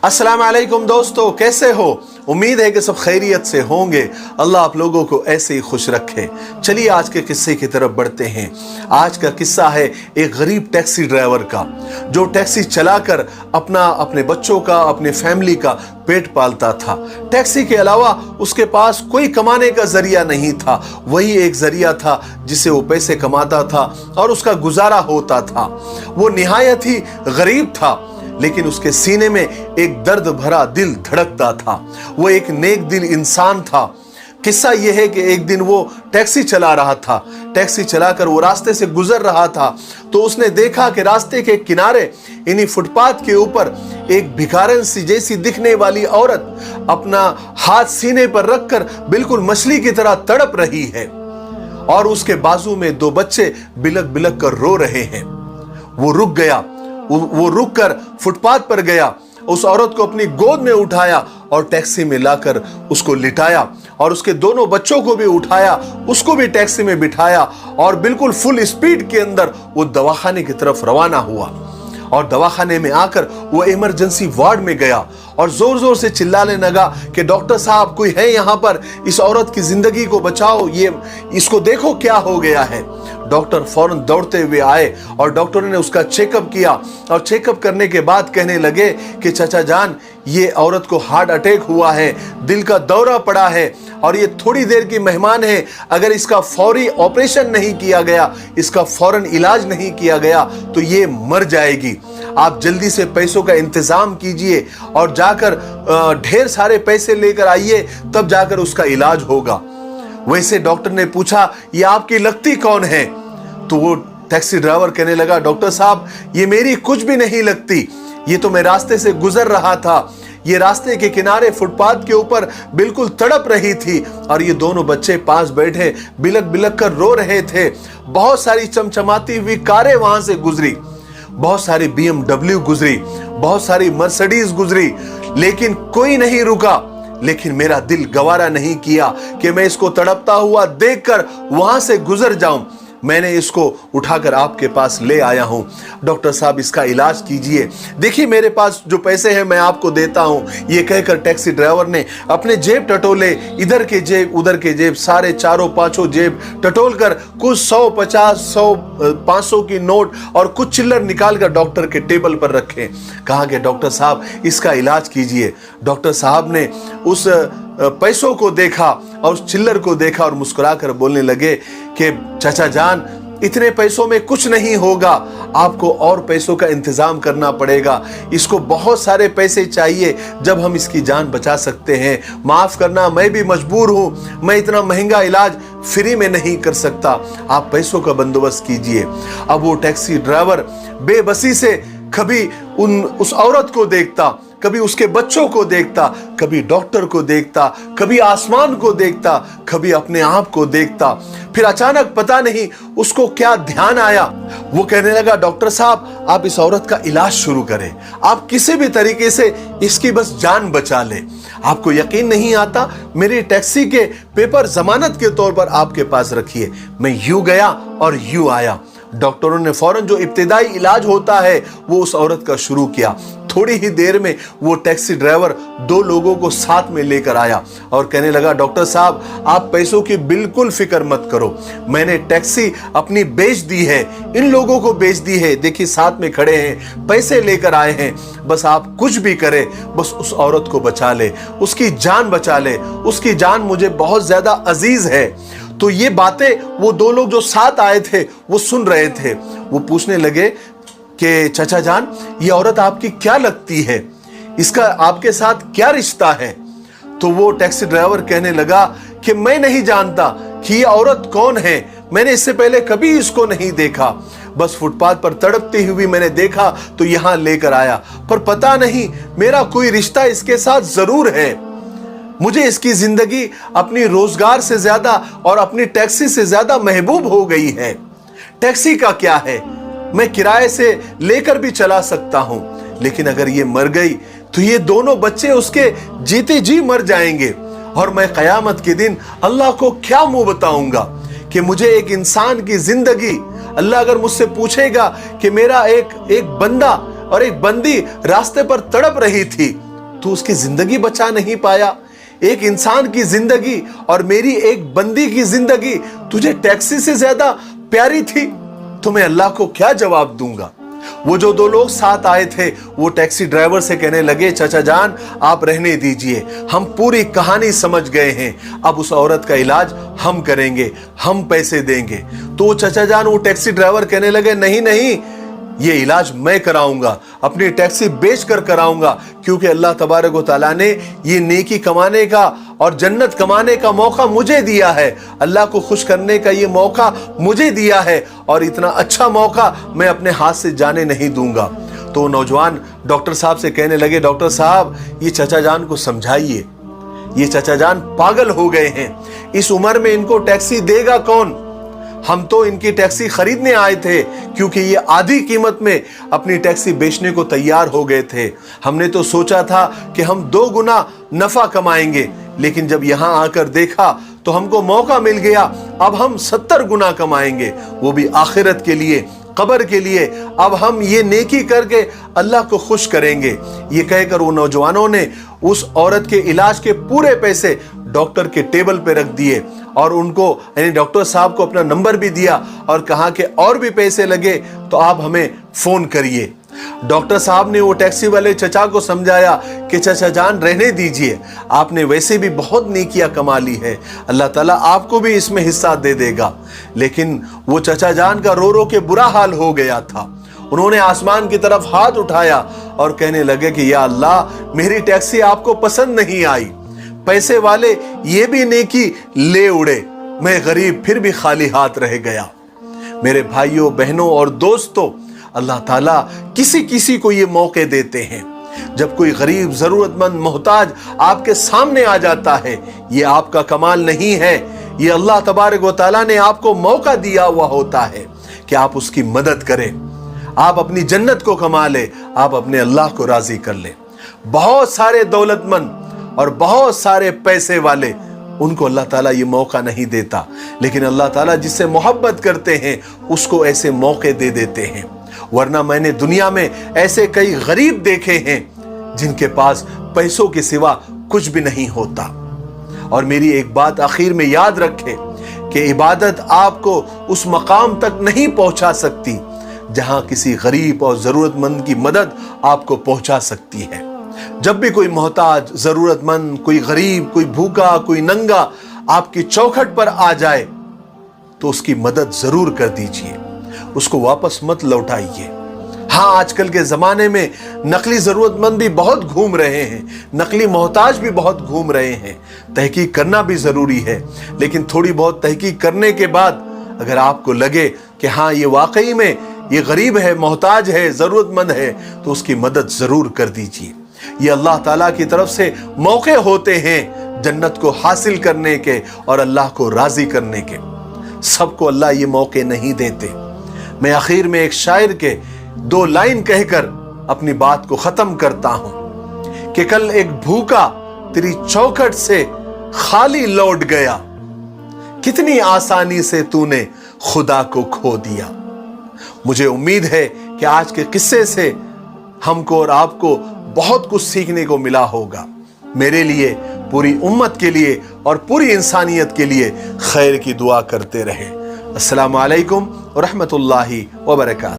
अस्सलाम वालेकुम दोस्तों, कैसे हो? उम्मीद है कि सब खैरियत से होंगे। अल्लाह आप लोगों को ऐसे ही खुश रखे। चलिए आज के किस्से की तरफ बढ़ते हैं। आज का किस्सा है एक गरीब टैक्सी ड्राइवर का, जो टैक्सी चलाकर अपने बच्चों का, अपने फैमिली का पेट पालता था। टैक्सी के अलावा उसके पास कोई कमाने का जरिया नहीं था। वही एक जरिया था जिससे वो पैसे कमाता था और उसका गुजारा होता था। वो निहायत ही गरीब था, लेकिन उसके सीने में एक दर्द भरा दिल धड़कता था। वो एक नेक दिल इंसान था। किस्सा यह है कि एक दिन वो टैक्सी चला रहा था। टैक्सी चलाकर वो रास्ते से गुजर रहा था तो उसने देखा कि रास्ते के किनारे इन्हीं फुटपाथ के ऊपर एक भिखारन सी जैसी दिखने वाली औरत अपना हाथ सीने पर रखकर बिल्कुल मछली की तरह तड़प रही है और उसके बाजू में दो बच्चे बिलक बिलक कर रो रहे हैं। वो रुक गया। वो रुक कर फुटपाथ पर गया, उस औरत को अपनी गोद में उठाया और टैक्सी में लाकर उसको लिटाया और उसके दोनों बच्चों को भी उठाया, उसको भी टैक्सी में बिठाया और बिल्कुल फुल स्पीड के अंदर वो दवाखाने की तरफ रवाना हुआ। और दवाखाने में आकर वो इमरजेंसी वार्ड में गया और जोर जोर से चिल्लाने लगा कि डॉक्टर साहब, कोई है यहाँ पर, इस औरत की जिंदगी को बचाओ, ये इसको देखो क्या हो गया है। डॉक्टर फौरन दौड़ते हुए आए और डॉक्टर ने उसका चेकअप किया और चेकअप करने के बाद कहने लगे कि चाचा जान, ये औरत को हार्ट अटैक हुआ है, दिल का दौरा पड़ा है और ये थोड़ी देर की मेहमान है। अगर इसका फौरी ऑपरेशन नहीं किया गया, इसका फौरन इलाज नहीं किया गया तो ये मर जाएगी। आप जल्दी से पैसों का इंतजाम कीजिए और जाकर ढेर सारे पैसे लेकर आइए, तब जाकर उसका इलाज होगा। वैसे डॉक्टर ने पूछा, ये आपकी लगती कौन है? तो वो टैक्सी ड्राइवर कहने लगा, डॉक्टर साहब, ये मेरी कुछ भी नहीं लगती, ये तो मैं रास्ते से गुजर रहा था। ये रास्ते के किनारे फुटपाथ के ऊपर बिल्कुल तड़प रही थी और ये दोनों बच्चे पास बैठे बिलक बिलक कर रो रहे थे। बहुत सारी चमचमाती हुई कारें वहां से गुजरी, बहुत सारी BMW गुजरी, बहुत सारी मर्सिडीज गुजरी, लेकिन कोई नहीं रुका। लेकिन मेरा दिल गवारा नहीं किया कि मैं इसको तड़पता हुआ देखकर वहां से गुजर जाऊं। मैंने इसको उठाकर आपके पास ले आया हूं। डॉक्टर साहब, इसका इलाज कीजिए। देखिए, मेरे पास जो पैसे हैं मैं आपको देता हूं। ये कहकर टैक्सी ड्राइवर ने अपने जेब टटोले, इधर के जेब उधर के जेब, सारे चारों पांचों जेब टटोल कर कुछ 100, 50, 100, 500 की नोट और कुछ चिल्लर निकाल कर डॉक्टर के टेबल पर रखे। कहा कि डॉक्टर साहब, इसका इलाज कीजिए। डॉक्टर साहब ने उस पैसों को देखा और उस चिल्लर को देखा और मुस्कुराकर बोलने लगे कि चाचा जान, इतने पैसों में कुछ नहीं होगा, आपको और पैसों का इंतजाम करना पड़ेगा। इसको बहुत सारे पैसे चाहिए जब हम इसकी जान बचा सकते हैं। माफ करना, मैं भी मजबूर हूं, मैं इतना महंगा इलाज फ्री में नहीं कर सकता, आप पैसों का बंदोबस्त कीजिए। अब वो टैक्सी ड्राइवर बेबसी से कभी उस औरत को देखता, कभी उसके बच्चों को देखता, कभी डॉक्टर को देखता, कभी आसमान को देखता, कभी अपने आप को देखता। फिर अचानक पता नहीं उसको क्या ध्यान आया। वो कहने लगा, डॉक्टर साहब, आप इस औरत का इलाज शुरू करें, आप किसी भी तरीके से इसकी बस जान बचा ले। आपको यकीन नहीं आता, मेरी टैक्सी के पेपर जमानत के तौर पर आपके पास रखिए। मैं यूं गया और यूं आया। डॉक्टरों ने फौरन जो इब्तिदाई इलाज होता है वो उस औरत का शुरू किया। थोड़ी ही देर में वो टैक्सी ड्राइवर 2 लोगों को साथ में लेकर आया और कहने लगा, डॉक्टर साहब, आप पैसों की बिल्कुल फिक्र मत करो, मैंने टैक्सी अपनी बेच दी है, इन लोगों को बेच दी है, देखिए साथ में खड़े हैं, पैसे लेकर आए हैं, बस आप कुछ भी करें, बस उस औरत को बचा ले, उसकी जान बचा ले, उसकी जान मुझे बहुत ज्यादा अजीज है। तो ये बातें वो 2 लोग जो साथ आए थे वो सुन रहे थे। वो पूछने लगे कि चाचा जान, ये औरत आपकी क्या लगती है, इसका आपके साथ क्या रिश्ता है? तो वो टैक्सी ड्राइवर कहने लगा कि मैं नहीं जानता कि ये औरत कौन है, मैंने इससे पहले कभी इसको नहीं देखा, बस फुटपाथ पर तड़पती हुई मैंने देखा तो यहां लेकर आया, पर पता नहीं मेरा कोई रिश्ता इसके साथ जरूर है। मुझे इसकी जिंदगी अपनी रोजगार से ज्यादा और अपनी टैक्सी से ज्यादा महबूब हो गई है। टैक्सी का क्या है, मैं किराए से लेकर भी चला सकता हूं, लेकिन अगर ये मर गई तो ये दोनों बच्चे उसके जीते जी मर जाएंगे और मैं कयामत के दिन अल्लाह को क्या मुंह बताऊंगा कि मुझे एक इंसान की जिंदगी, अल्लाह अगर मुझसे पूछेगा कि मेरा एक बंदा और एक बंदी रास्ते पर तड़प रही थी तू उसकी जिंदगी बचा नहीं पाया? एक इंसान की जिंदगी और मेरी एक बंदी की जिंदगी तुझे टैक्सी से ज्यादा प्यारी थी, तो मैं अल्लाह को क्या जवाब दूंगा? वो जो 2 लोग साथ आए थे, वो टैक्सी ड्राइवर से कहने लगे, चाचा जान आप रहने दीजिए, हम पूरी कहानी समझ गए हैं, अब उस औरत का इलाज हम करेंगे, हम पैसे देंगे। तो वो चाचा जान, वो टैक्सी ड्राइवर कहने लगे, नहीं नहीं, ये इलाज मैं कराऊंगा, अपनी टैक्सी बेच कर कराऊंगा, क्योंकि अल्लाह तबारक व तआला ने ये नेकी कमाने का और जन्नत कमाने का मौका मुझे दिया है, अल्लाह को खुश करने का ये मौका मुझे दिया है, और इतना अच्छा मौका मैं अपने हाथ से जाने नहीं दूंगा। तो नौजवान डॉक्टर साहब से कहने लगे, डॉक्टर साहब ये चाचा जान को समझाइए, ये चाचा जान पागल हो गए हैं, इस उम्र में इनको टैक्सी देगा कौन? हम तो इनकी टैक्सी खरीदने आए थे, क्योंकि ये आधी कीमत में अपनी टैक्सी बेचने को तैयार हो गए थे। हमने तो सोचा था कि हम 2 गुना नफा कमाएंगे, लेकिन जब यहां आकर देखा तो हमको मौका मिल गया, अब हम 70 गुना कमाएंगे, वो भी आखिरत के लिए, कब्र के लिए। अब हम ये नेकी करके अल्लाह को खुश करेंगे। ये कहकर वो नौजवानों ने उस औरत के इलाज के पूरे पैसे डॉक्टर के टेबल पे रख दिए, और उनको यानी डॉक्टर साहब को अपना नंबर भी दिया और कहा कि और भी पैसे लगे तो आप हमें फोन करिए। डॉक्टर साहब ने वो टैक्सी वाले चचा को समझाया कि चाचा जान रहने दीजिए, आपने वैसे भी बहुत नेकियां कमा ली है, अल्लाह ताला आपको भी इसमें हिस्सा दे देगा। लेकिन वो चाचा जान का रो रो के बुरा हाल हो गया था। उन्होंने आसमान की तरफ हाथ उठाया और कहने लगे कि या अल्लाह, मेरी टैक्सी आपको पसंद नहीं आई, पैसे वाले ये भी नेकी ले उड़े, मैं गरीब फिर भी खाली हाथ रह गया। मेरे भाइयों बहनों और दोस्तों, अल्लाह ताला किसी किसी को ये मौके देते हैं। जब कोई गरीब जरूरतमंद मोहताज आपके सामने आ जाता है, ये आपका कमाल नहीं है, ये अल्लाह तबारक व तआला ने आपको मौका दिया हुआ होता है कि आप उसकी मदद करें, आप अपनी जन्नत को कमा ले, आप अपने अल्लाह को राजी कर ले। बहुत सारे दौलतमंद और बहुत सारे पैसे वाले, उनको अल्लाह ताला ये मौका नहीं देता, लेकिन अल्लाह ताला जिससे मोहब्बत करते हैं उसको ऐसे मौके दे देते हैं। वरना मैंने दुनिया में ऐसे कई गरीब देखे हैं जिनके पास पैसों के सिवा कुछ भी नहीं होता। और मेरी एक बात आखिर में याद रखें कि इबादत आपको उस मकाम तक नहीं पहुंचा सकती जहां किसी गरीब और जरूरतमंद की मदद आपको पहुंचा सकती है। जब भी कोई मोहताज, जरूरतमंद, कोई गरीब, कोई भूखा, कोई नंगा आपकी चौखट पर आ जाए तो उसकी मदद जरूर कर दीजिए, उसको वापस मत लौटाइए। हाँ, आजकल के जमाने में नकली जरूरतमंद भी बहुत घूम रहे हैं, नकली मोहताज भी बहुत घूम रहे हैं। तहकीक करना भी जरूरी है, लेकिन थोड़ी बहुत तहकीक करने के बाद अगर आपको लगे कि हाँ ये वाकई में ये गरीब है, मोहताज है, जरूरतमंद है, तो उसकी मदद जरूर कर दीजिए। ये अल्लाह ताला की तरफ से मौके होते हैं जन्नत को हासिल करने के और अल्लाह को राजी करने के। सबको अल्लाह ये मौके नहीं देते। मैं आखिर में एक शायर के 2 लाइन कहकर अपनी बात को खत्म करता हूं कि कल एक भूखा तेरी चौखट से खाली लौट गया, कितनी आसानी से तूने खुदा को खो दिया। मुझे उम्मीद है कि आज के किस्से से हमको और आपको बहुत कुछ सीखने को मिला होगा। मेरे लिए, पूरी उम्मत के लिए और पूरी इंसानियत के लिए खैर की दुआ करते रहे। अस्सलामु अलैकुम व रहमतुल्लाहि व बरकातहू।